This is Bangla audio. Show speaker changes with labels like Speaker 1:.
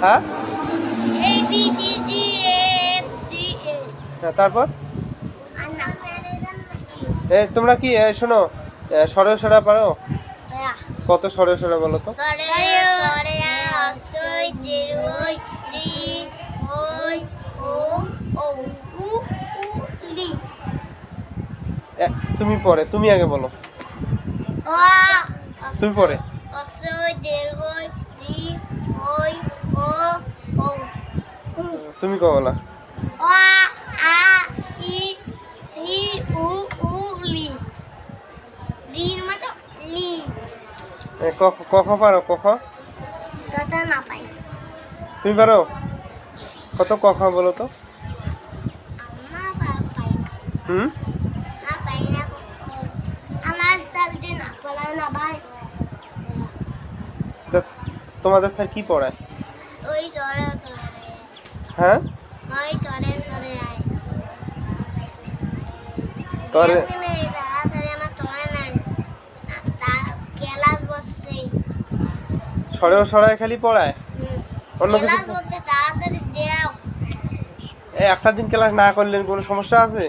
Speaker 1: হ্যাঁ
Speaker 2: A B C D E F G H
Speaker 1: তারপর
Speaker 2: আর না
Speaker 1: তোমরা কি শোনো সরে সরা পারো?
Speaker 2: হ্যাঁ
Speaker 1: কত সরে সরে বলো তো?
Speaker 2: তরে তরে অসই দীর্ঘই রি ওই ও ও উ উ লি
Speaker 1: তুমি পরে, তুমি আগে বলো।
Speaker 2: আ
Speaker 1: তুমি পরে।
Speaker 2: অসই দীর্ঘই রি ওই ও ও
Speaker 1: তুমি কো বলা।
Speaker 2: আ আ ই ই উ উ লি লি মানে লি
Speaker 1: কখ পারো? কখ
Speaker 2: দাদা না পাই
Speaker 1: তুমি পারো? কত কখ বলো তো?
Speaker 2: না পাই
Speaker 1: হুম
Speaker 2: না পাই না আমার তালতে না পড়া না ভাই
Speaker 1: তা তোমাদের স্যার কি পড়ায়?
Speaker 2: ওই তরে তরে
Speaker 1: হ্যাঁ
Speaker 2: ওই তরে তরে আয়
Speaker 1: তরে
Speaker 2: তাড়াতাড়ি আমার তোমার নাই তার ক্লাস বসছে
Speaker 1: সরেও সরায় খালি পড়ায়, অন্য কিছু
Speaker 2: ক্লাস বলতে তাড়াতাড়ি দেও
Speaker 1: একটা দিন ক্লাস না করলে কোনো সমস্যা আছে?